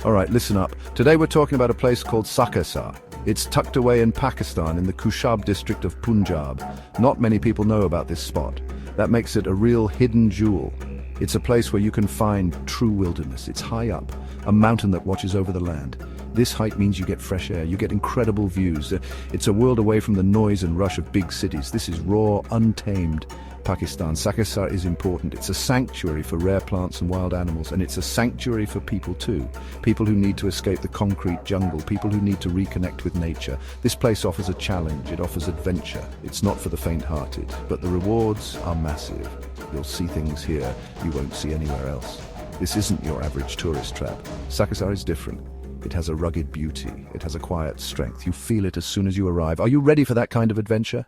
Alright, listen up. Today we're talking about a place called Sakesar. It's tucked away in Pakistan in the Punjab district of Punjab. Not many people know about this spot. That makes it a real hidden jewel. It's a place where you can find true wilderness. It's high up, a mountain that watches over the land. This height means you get fresh air, you get incredible views. It's a world away from the noise and rush of big cities. This is raw, untamed Pakistan. Sakesar is important. It's a sanctuary for rare plants and wild animals, and it's a sanctuary for people too. People who need to escape the concrete jungle, people who need to reconnect with nature. This place offers a challenge, it offers adventure. It's not for the faint-hearted, but the rewards are massive. You'll see things here you won't see anywhere else. This isn't your average tourist trap. Sakesar is different. It has a rugged beauty. It has a quiet strength. You feel it as soon as you arrive. Are you ready for that kind of adventure?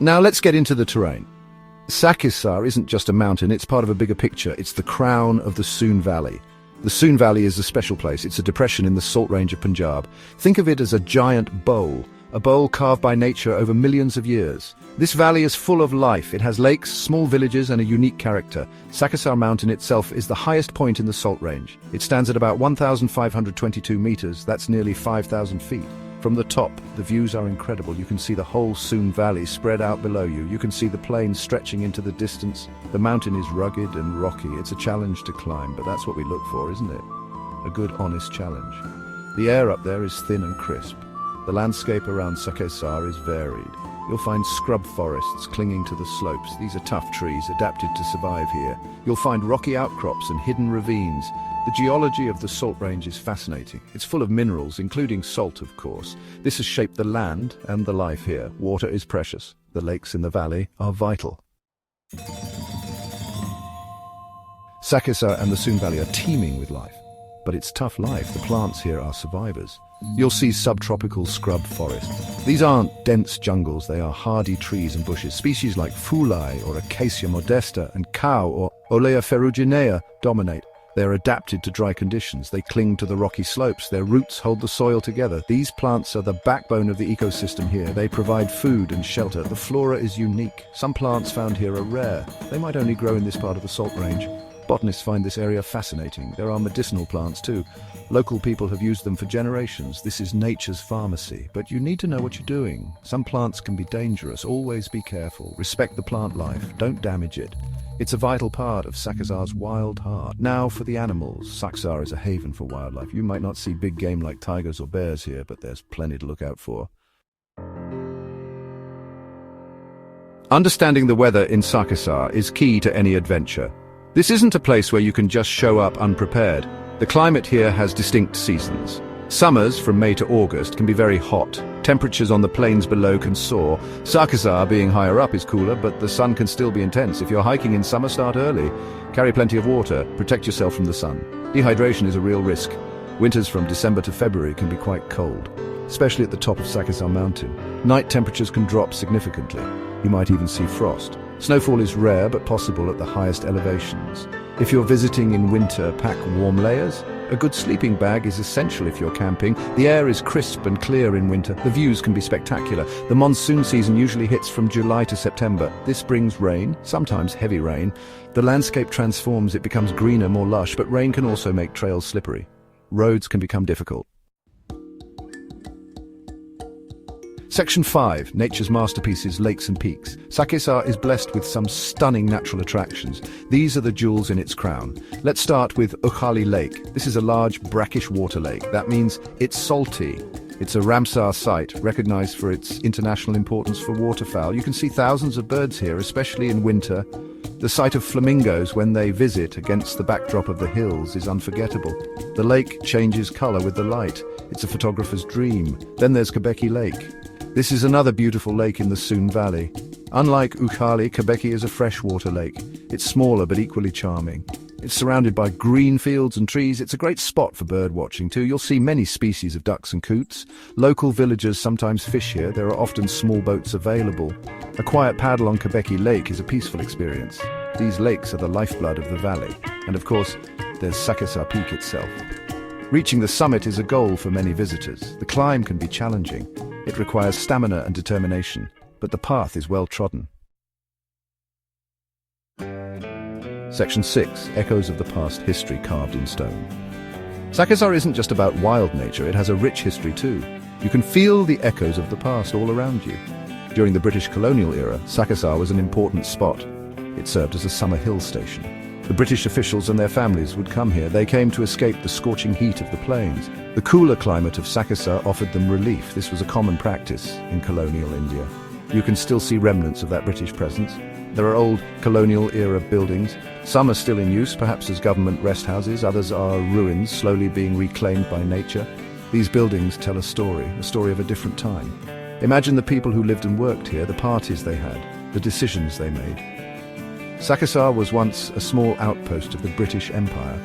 Now let's get into the terrain. Sakesar isn't just a mountain, it's part of a bigger picture. It's the crown of the Soon Valley. The Soon Valley is a special place. It's a depression in the Salt Range of Punjab. Think of it as a giant bowl, a bowl carved by nature over millions of years. This valley is full of life. It has lakes, small villages, and a unique character. Sakesar Mountain itself is the highest point in the Salt Range. It stands at about 1,522 meters. That's nearly 5,000 feet. From the top, the views are incredible. You can see the whole Soon Valley spread out below you. You can see the plain stretching into the distance. The mountain is rugged and rocky. It's a challenge to climb, but that's what we look for, isn't it? A good, honest challenge. The air up there is thin and crisp. The landscape around Sakesar is varied. You'll find scrub forests clinging to the slopes. These are tough trees adapted to survive here. You'll find rocky outcrops and hidden ravines. The geology of the Salt Range is fascinating. It's full of minerals, including salt, of course. This has shaped the land and the life here. Water is precious. The lakes in the valley are vital. Sakesar and the Soon Valley are teeming with life. But it's tough life. The plants here are survivors. You'll see subtropical scrub forests. These aren't dense jungles, they are hardy trees and bushes. Species like Fulai or Acacia modesta and Cow or Olea ferruginea dominate. They're adapted to dry conditions. They cling to the rocky slopes. Their roots hold the soil together. These plants are the backbone of the ecosystem here. They provide food and shelter. The flora is unique. Some plants found here are rare. They might only grow in this part of the Salt Range. Botanists find this area fascinating. There are medicinal plants too. Local people have used them for generations. This is nature's pharmacy. But you need to know what you're doing. Some plants can be dangerous. Always be careful. Respect the plant life. Don't damage it. It's a vital part of Sakesar's wild heart. Now for the animals. Sakesar is a haven for wildlife. You might not see big game like tigers or bears here, but there's plenty to look out for. Understanding the weather in Sakesar is key to any adventure. This isn't a place where you can just show up unprepared. The climate here has distinct seasons. Summers, from May to August, can be very hot. Temperatures on the plains below can soar. Sakesar, being higher up, is cooler, but the sun can still be intense. If you're hiking in summer, start early. Carry plenty of water. Protect yourself from the sun. Dehydration is a real risk. Winters from December to February can be quite cold, especially at the top of Sakesar Mountain. Night temperatures can drop significantly. You might even see frost. Snowfall is rare but possible at the highest elevations. If you're visiting in winter, pack warm layers. A good sleeping bag is essential if you're camping. The air is crisp and clear in winter. The views can be spectacular. The monsoon season usually hits from July to September. This brings rain, sometimes heavy rain. The landscape transforms, it becomes greener, more lush, but rain can also make trails slippery. Roads can become difficult. Section 5. Nature's masterpieces, lakes and peaks. Sakesar is blessed with some stunning natural attractions. These are the jewels in its crown. Let's start with Ukhali Lake. This is a large, brackish water lake. That means it's salty. It's a Ramsar site, recognized for its international importance for waterfowl. You can see thousands of birds here, especially in winter. The sight of flamingos when they visit against the backdrop of the hills is unforgettable. The lake changes color with the light. It's a photographer's dream. Then there's Kebeki Lake. This is another beautiful lake in the Soon Valley. Unlike Ukhali, Kebeki is a freshwater lake. It's smaller but equally charming. It's surrounded by green fields and trees. It's a great spot for bird watching too. You'll see many species of ducks and coots. Local villagers sometimes fish here. There are often small boats available. A quiet paddle on Kebeki Lake is a peaceful experience. These lakes are the lifeblood of the valley. And of course, there's Sakesar Peak itself. Reaching the summit is a goal for many visitors. The climb can be challenging. It requires stamina and determination, but the path is well trodden. Section 6. Echoes of the past, history carved in stone. Sakesar isn't just about wild nature, it has a rich history too. You can feel the echoes of the past all around you. During the British colonial era, Sakesar was an important spot. It served as a summer hill station. The British officials and their families would come here. They came to escape the scorching heat of the plains. The cooler climate of Sakesar offered them relief. This was a common practice in colonial India. You can still see remnants of that British presence. There are old colonial-era buildings. Some are still in use, perhaps as government rest houses. Others are ruins, slowly being reclaimed by nature. These buildings tell a story of a different time. Imagine the people who lived and worked here, the parties they had, the decisions they made. Sakesar was once a small outpost of the British Empire.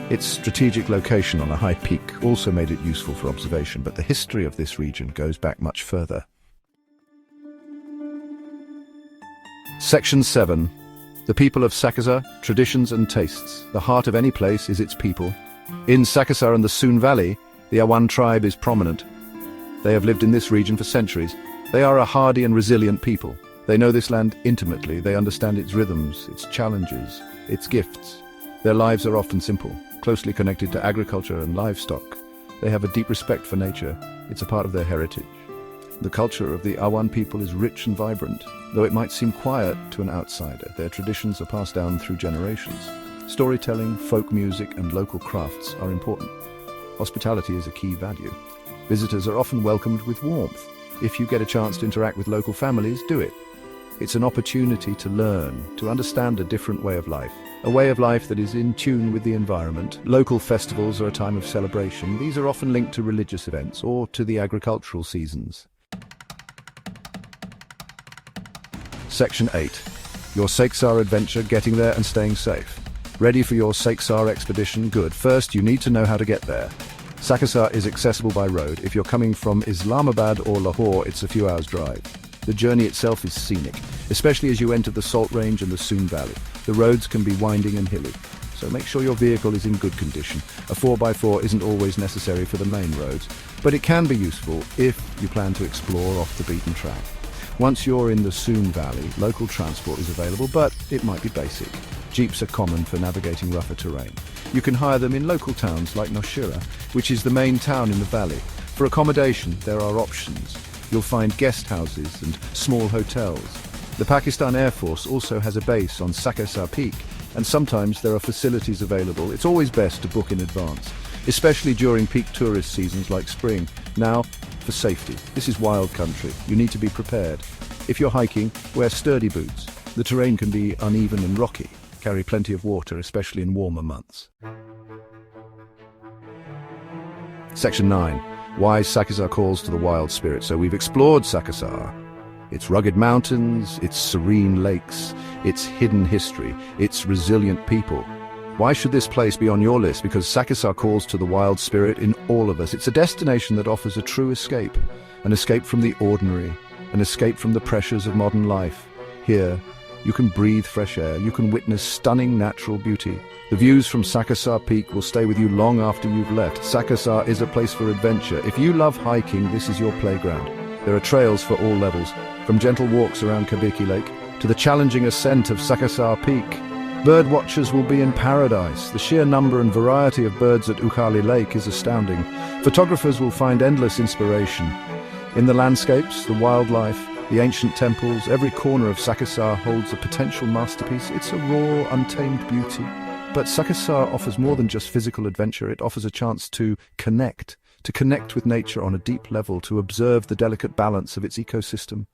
Its strategic location on a high peak also made it useful for observation, but the history of this region goes back much further. Section 7. The people of Sakesar, traditions and tastes. The heart of any place is its people. In Sakesar and the Soon Valley, the Awan tribe is prominent. They have lived in this region for centuries. They are a hardy and resilient people. They know this land intimately. They understand its rhythms, its challenges, its gifts. Their lives are often simple, closely connected to agriculture and livestock. They have a deep respect for nature. It's a part of their heritage. The culture of the Awan people is rich and vibrant. Though it might seem quiet to an outsider, their traditions are passed down through generations. Storytelling, folk music, and local crafts are important. Hospitality is a key value. Visitors are often welcomed with warmth. If you get a chance to interact with local families, do it. It's an opportunity to learn, to understand a different way of life. A way of life that is in tune with the environment. Local festivals are a time of celebration. These are often linked to religious events or to the agricultural seasons. Section 8. Your Sakesar adventure, getting there and staying safe. Ready for your Sakesar expedition? Good. First, you need to know how to get there. Sakesar is accessible by road. If you're coming from Islamabad or Lahore, it's a few hours' drive. The journey itself is scenic, especially as you enter the Salt Range and the Soon Valley. The roads can be winding and hilly, so make sure your vehicle is in good condition. A 4x4 isn't always necessary for the main roads, but it can be useful if you plan to explore off the beaten track. Once you're in the Soon Valley, local transport is available, but it might be basic. Jeeps are common for navigating rougher terrain. You can hire them in local towns like Nowshera, which is the main town in the valley. For accommodation, there are options. You'll find guest houses and small hotels. The Pakistan Air Force also has a base on Sakesar Peak, and sometimes there are facilities available. It's always best to book in advance, especially during peak tourist seasons like spring. Now, for safety. This is wild country. You need to be prepared. If you're hiking, wear sturdy boots. The terrain can be uneven and rocky. Carry plenty of water, especially in warmer months. Section 9. Why Sakesar calls to the wild spirit. So we've explored Sakesar. Its rugged mountains, its serene lakes, its hidden history, its resilient people. Why should this place be on your list? Because Sakesar calls to the wild spirit in all of us. It's a destination that offers a true escape, an escape from the ordinary, an escape from the pressures of modern life. Here, you can breathe fresh air, you can witness stunning natural beauty. The views from Sakesar Peak will stay with you long after you've left. Sakesar is a place for adventure. If you love hiking, this is your playground. There are trails for all levels, from gentle walks around Kabiki Lake to the challenging ascent of Sakesar Peak. Bird watchers will be in paradise. The sheer number and variety of birds at Ukali Lake is astounding. Photographers will find endless inspiration. In the landscapes, the wildlife, the ancient temples, every corner of Sakesar holds a potential masterpiece. It's a raw, untamed beauty. But Sakesar offers more than just physical adventure. It offers a chance to connect with nature on a deep level, to observe the delicate balance of its ecosystem.